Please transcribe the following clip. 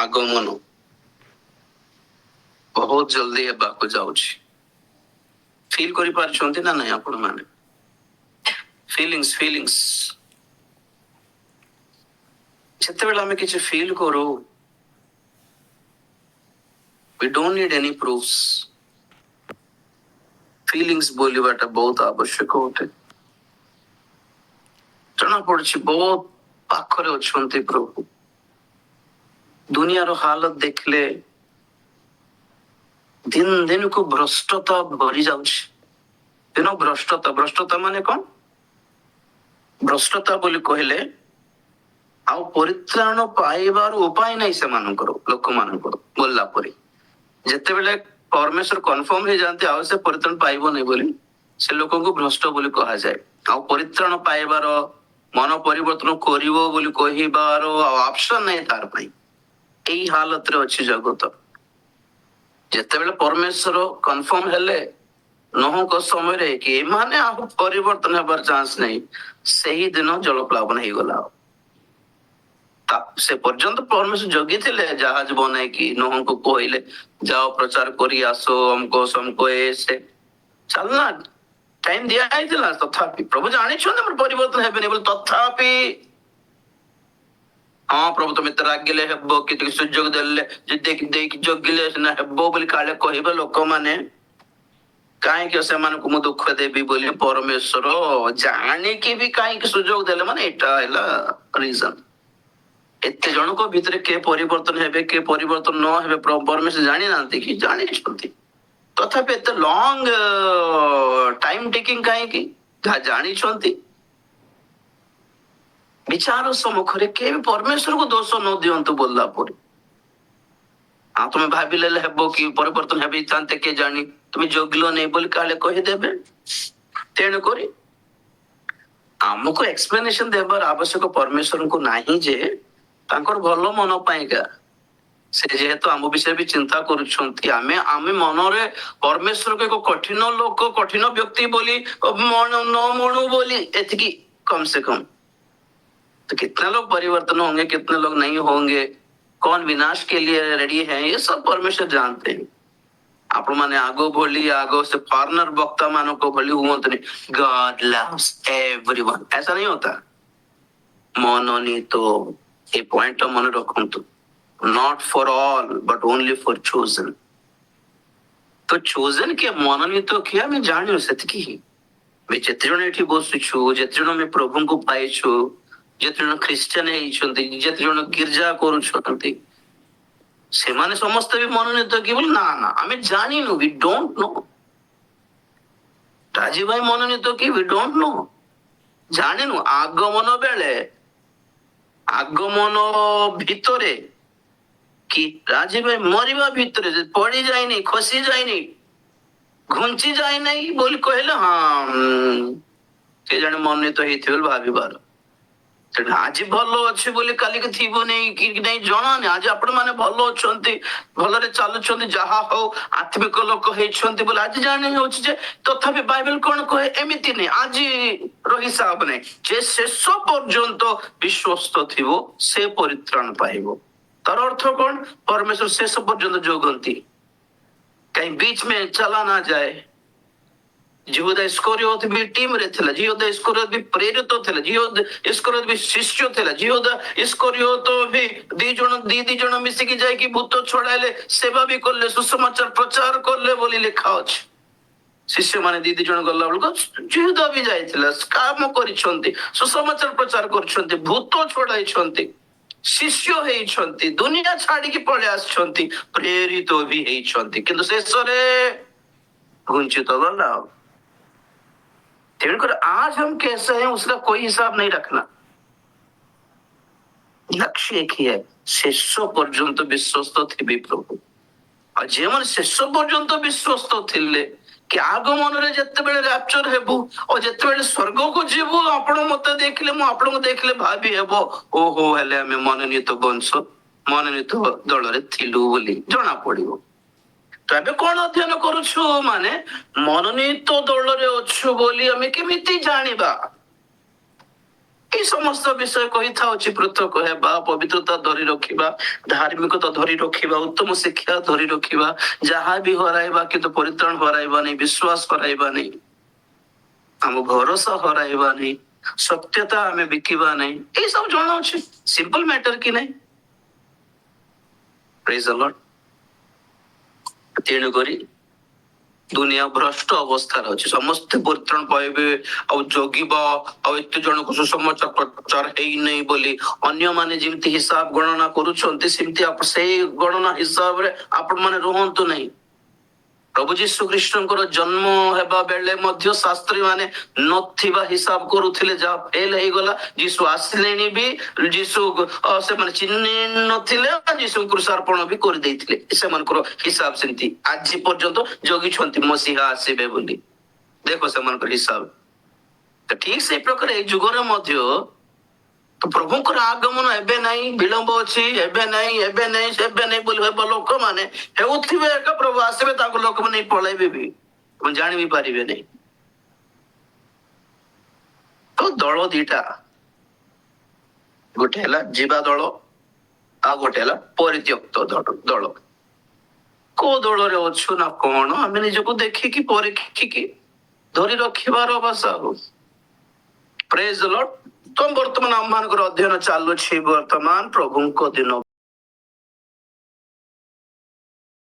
ଆଗମନ ବହୁତ ଜଲ୍ଦି ହେବାକୁ ଯାଉଛି। ଫିଲ୍ କରିପାରୁଛନ୍ତି ନା ନାଇଁ ଆପଣ ମାନେ? ଫିଲିଂସ୍ ଯେତେବେଳେ ଆମେ କିଛି ଫିଲ୍ କରୁ, we don't need any proofs. Feelings ବୋଲିବାଟା ବହୁତ ଆବଶ୍ୟକ ଅଟେ। ଜଣା ପଡୁଛି ବହୁତ ପାଖରେ ଅଛନ୍ତି ପ୍ରଭୁ। ଦୁନିଆର ହାଲତ ଦେଖିଲେ ଦିନ ଦିନକୁ ଭ୍ରଷ୍ଟତା ଭରି ଯାଉଛି। ଭ୍ରଷ୍ଟତା ମାନେ କଣ? ଭ୍ରଷ୍ଟତା ବୋଲି କହିଲେ ଆଉ ପରିତ୍ରାଣ ପାଇବାର ଉପାୟ ନାହିଁ ସେମାନଙ୍କର, ଲୋକମାନଙ୍କର ବୋଲିଲା ପରି। ଯେତେବେଳେ ପରମେଶ୍ୱର କନଫର୍ମ ହେଇଯାନ୍ତି ଆଉ ସେ ପରିତ୍ରାଣ ପାଇବ ନାହିଁ ବୋଲି, ସେ ଲୋକଙ୍କୁ ଭ୍ରଷ୍ଟ ବୋଲି କୁହାଯାଏ। ଆଉ ପରିତ୍ରାଣ ପାଇବାର, ମନ ପରିବର୍ତ୍ତନ କରିବ ବୋଲି କହିବାର ଆଉ ଅପସନ ନାହିଁ ତାର ପାଇଁ। ଏଇ ହାଲତରେ ଅଛି ଜଗତ। ଯେତେବେଳେ ପରମେଶ୍ୱର କନଫର୍ମ ହେଲେ ନୋହଙ୍କ ସମୟରେ କି ଏମାନେ ଆଉ ପରିବର୍ତ୍ତନ ହେବାର ଚାନ୍ସ ନାହିଁ, ସେହି ଦିନ ଜଳପ୍ଲାବନ ହେଇଗଲା। ସେ ପର୍ଯ୍ୟନ୍ତ ପରମେଶ୍ୱର ଜଗିଥିଲେ, ଜାହାଜ ବନାଇକି ନୋହଙ୍କୁ କହିଲେ ଯାଅ ପ୍ରଚାର କରି ଆସ, ଅମକ ସମକ ସେ ଚାଲନା ଟାଇମ ଦିଆ ହେଇଥିଲା। ତଥାପି ପ୍ରଭୁ ଜାଣିଛନ୍ତି ଆମର ପରିବର୍ତ୍ତନ ହେବେନି ବୋଲି, ତଥାପି ହଁ ପ୍ରଭୁ ତମେ ଏତେ ରାଗିଲେ ହେବ, କେତିକି ସୁଯୋଗ ଦେଲେ ଦେଇକି ଜଗିଲେ ସିନା ହେବ ବୋଲି କାଳେ କହିବେ ଲୋକମାନେ। କାହିଁକି ସେମାନଙ୍କୁ ମୁଁ ଦୁଃଖ ଦେବି ବୋଲି ପରମେଶ୍ୱର ଜାଣିକି ବି କାହିଁକି ସୁଯୋଗ ଦେଲେ, ମାନେ ଏଇଟା ହେଲା ରିଜନ। ଏତେ ଜଣଙ୍କ ଭିତରେ କିଏ ପରିବର୍ତ୍ତନ ହେବେ କିଏ ପରିବର୍ତ୍ତନ ନ ହେବେ ପରମେଶ୍ୱର ଜାଣିନାହାନ୍ତି କି? ଜାଣିଛନ୍ତି। ତଥାପି ଏତେ ଲଙ୍ଗ ଟାଇମ ଟେକିଂ କାହିଁକି? ଯାହା ଜାଣିଛନ୍ତି। ବିଚାର ସମ୍ମୁଖରେ କେବେ ପରମେଶ୍ୱରକୁ ଦୋଷ ନ ଦିଅନ୍ତୁ ବୋଲିଲା ପରି। ଆଉ ତମେ ଭାବିଲେ ହେବ କି ପରିବର୍ତ୍ତନ ହେବେ ଥାନ୍ତେ, କିଏ ଜାଣି ତୁମେ ଜଗିଲ ନାହିଁ ବୋଲି କାଳେ କହିଦେବେ। ତେଣୁକରି ଆମକୁ ଏକ୍ସପ୍ଲେନେସନ ଦେବାର ଆବଶ୍ୟକ ପରମେଶ୍ୱରଙ୍କୁ ନାହିଁ ଯେ ତାଙ୍କର ଭଲ ମନ ପାଇଁକା ସେ ଯେହେତୁ ଆମ ବିଷୟରେ ବି ଚିନ୍ତା କରୁଛନ୍ତି। ଆମେ ମନରେ ପରମେଶ୍ୱରକୁ ଏକ କଠିନ ଲୋକ, କଠିନ ବ୍ୟକ୍ତି ବୋଲି ନ ମଣୁ ବୋଲି, ଏତିକି କମ ସେ କମ। तो कितने लोग परिवर्तन होंगे, कितने लोग नहीं होंगे, कौन विनाश के लिए रेडी है, ये सब परमेश्वर जानते हैं। आपण माने आगो भली आगो से फॉरनर वक्ता मानो को भली हुआ नहीं। गॉड लव्स एवरीवन, ऐसा नहीं होता। मनोनी तो ये पॉइंट मन रखंतु, not for all but only for chosen. तो चोजन के मनोनी तो किया मैं जानियो सेतकी ही। मैं जेते जण एठी बसुछु, जेते जण मैं प्रभु को पाइछु, जेते जण ख्रिस्टियन ହେଇଛନ୍ତି, जेते जण गिर्जा କରୁଛନ୍ତି, ସେମାନେ ସମସ୍ତେ ବି ମନୋନୀତ କି ବୋଲି ନା ଆମେ ଜାଣିନୁ, we don't know। ରାଜୀ ଭାଇ ମନୋନୀତ କି we don't know, ଜାଣିନୁ। ଆଗମନ ବେଳେ, ଆଗମନ ଭିତରେ କି ରାଜୀ ଭାଇ ମରିବା ଭିତରେ ପଡି ଯାଇନି, ଖସି ଯାଇନି, ଘୁଞ୍ଚି ଯାଇ ନାହିଁ ବୋଲି କହିଲେ ହଁ ସେ ଜଣେ ମନୋନୀତ ହେଇଥିବ ବୋଲି ଭାବିବାର। ଆଜି ଭଲ ଅଛି ବୋଲି କାଲିକି ଥିବ ନାଇଁ କି ନାଇଁ ଜଣାନି। ଆଜି ଆପଣ ମାନେ ଭଲ ଅଛନ୍ତି, ଭଲରେ ଚାଲୁଛନ୍ତି, ଯାହା ହଉ ଆତ୍ମିକ ଲୋକ ହେଇଛନ୍ତି ବୋଲି ଆଜି ଜାଣି ହଉଛି ଯେ, ତଥାପି ବାଇବେଲ କଣ କହେ? ଏମିତି ନାହିଁ, ଆଜି ର ହିସାବ ନାହିଁ। ଯେ ଶେଷ ପର୍ଯ୍ୟନ୍ତ ବିଶ୍ୱସ୍ତ ଥିବ ସେ ପରିତ୍ରାଣ ପାଇବ। ତାର ଅର୍ଥ କଣ? ପରମେଶ୍ୱର ଶେଷ ପର୍ଯ୍ୟନ୍ତ ଜଗନ୍ତି, कहीं बीच में चला ना जाए। यहूदा इस्करियोत भी टीम रे थिला, यहूदा इस्करियोत भी प्रेरित थिला, यहूदा इस्करियोत भी शिष्य थिला, यहूदा इस्करियोत भी दी जण मिसी की जाय की भूत छड़ाइले, सेवा भी करले, सुसमाचार प्रचार करले बोली लिखा अछि। शिष्य माने दी जण गल्ला बेलको यहूदा भी जायथिला, काम करिसंती, सुसमाचार प्रचार करछंती, भूत छड़ाइछंती, शिष्य ହେଇଛନ୍ତି, दुनिया ଛାଡିକି ପଳେଇ ଆସିଛନ୍ତି, ପ୍ରେରିତ ବି ହେଇଛନ୍ତି, କିନ୍ତୁ ଶେଷରେ घुंचित गला। आज हम कैसे हैं उसका कोई हिसाब नहीं रखना। लक्ष्य एक ही है, शेष पर्यंत विश्वस्त थे प्रभु। और जे मन शेष पर्यंत विश्वस्त थिले कि आगमन रे जेतेबेले रैप्चर हेबु और जेतेबेले स्वर्ग को जीवु, आपण मते देखले मु आपण को देखले भाबी हेबो ओहो हेले हमें मनोनीत वंश, मनोनीत दल रे थिलु बोली जणा पड़िबो। तो एबे कोन अध्ययन करूछु, माने मनोनीत दल रे अछु बोली हमें केमिति जानिबा? এই সমস্ত বিষয় କହିଥାଉଛି ପୃଥକ ହେବା, ପବିତ୍ରତା ଧରି ରଖିବା, ଧାର୍ମିକତା ଧରି ରଖିବା, ଉତ୍ତମ ଶିକ୍ଷା ଧରି ରଖିବା, ଯାହା ବି ହରାଇବା କିନ୍ତୁ ପରିତ୍ରାଣ ହରାଇବାନି, ବିଶ୍ୱାସ ହରାଇବାନି, ଆମ ଭରସା ହରାଇବାନି, ସତ୍ୟତା ଆମେ ବିକିବା ନାହିଁ, ଏଇ ସବୁ ଜଣାଉଛି। ସିମ୍ପଲ ମ୍ୟାଟର କି ନାହିଁ? ପ୍ରେଜ୍ ଦ ଲର୍ଡ। ତେଣୁକରି ଦୁନିଆ ଭ୍ରଷ୍ଟ ଅବସ୍ଥାରେ ଅଛି, ସମସ୍ତେ ପରିତ୍ରାଣ ପାଇବେ ଆଉ ଜଗିବ ଆଉ ଏତେ ଜଣଙ୍କୁ ସୁସମାଚାର ପ୍ରଚାର ହେଇନାହିଁ ବୋଲି ଅନ୍ୟମାନେ ଯେମିତି ହିସାବ ଗଣନା କରୁଛନ୍ତି ସେମିତି ସେଇ ଗଣନା ହିସାବରେ ଆପଣ ମାନେ ରୁହନ୍ତୁ ନାହିଁ। ପ୍ରଭୁ ଯୀଶୁ ଖ୍ରୀଷ୍ଟଙ୍କର ଜନ୍ମ ହେବା ବେଳେ ମଧ୍ୟ ଶାସ୍ତ୍ରୀ ମାନେ ନଥିବା ହିସାବ କରୁଥିଲେ, ଯାହା ଫେଲ ହେଇଗଲା। ଯୀଶୁ ଆସିଲେଣି ବି ଯୀଶୁ ସେମାନେ ଚିହ୍ନି ନଥିଲେ, ଯୀଶୁ କୃଷାର୍ପଣ ବି କରିଦେଇଥିଲେ। ସେମାନଙ୍କର ହିସାବ ସେମିତି ଆଜି ପର୍ଯ୍ୟନ୍ତ ଜଗିଛନ୍ତି ମସିହା ଆସିବେ ବୋଲି। ଦେଖ ସେମାନଙ୍କର ହିସାବ ଠିକ ସେଇ ପ୍ରକାର ଏଇ ଯୁଗରେ ମଧ୍ୟ ପ୍ରଭୁଙ୍କର ଆଗମନ ଏବେ ନାହିଁ, ବିଳମ୍ବ ଅଛି, ଏବେ ନାହିଁ, ଏବେ ନାହିଁ, ଏବେ ନାହିଁ ବୋଲି ହେବ ଲୋକମାନେ ହେଉଥିବେ ଏକ ପ୍ରଭୁ ଆସିବେ, ତାଙ୍କୁ ଲୋକମାନେ ପଳେଇବେ ବି, ଜାଣି ବି ପାରିବେ ନାହିଁ। ତ ଦଳ ଦିଟା, ଗୋଟେ ହେଲା ଯିବା ଦଳ, ଆଉ ଗୋଟେ ହେଲା ପରିତ୍ୟକ୍ତ ଦଳ। କୋଉ ଦଳରେ ଅଛୁ ନା କଣ ଆମେ ନିଜକୁ ଦେଖିକି ପରୀକ୍ଷିକି ଧରି ରଖିବାର ଅବଶ୍ୟ। ପ୍ରେଜ୍ ଦ ଲର୍ଡ। ତ ବର୍ତ୍ତମାନ ଆମ ମାନଙ୍କର ଅଧ୍ୟୟନ ଚାଲୁଛି ବର୍ତ୍ତମାନ ପ୍ରଭୁଙ୍କ ଦିନ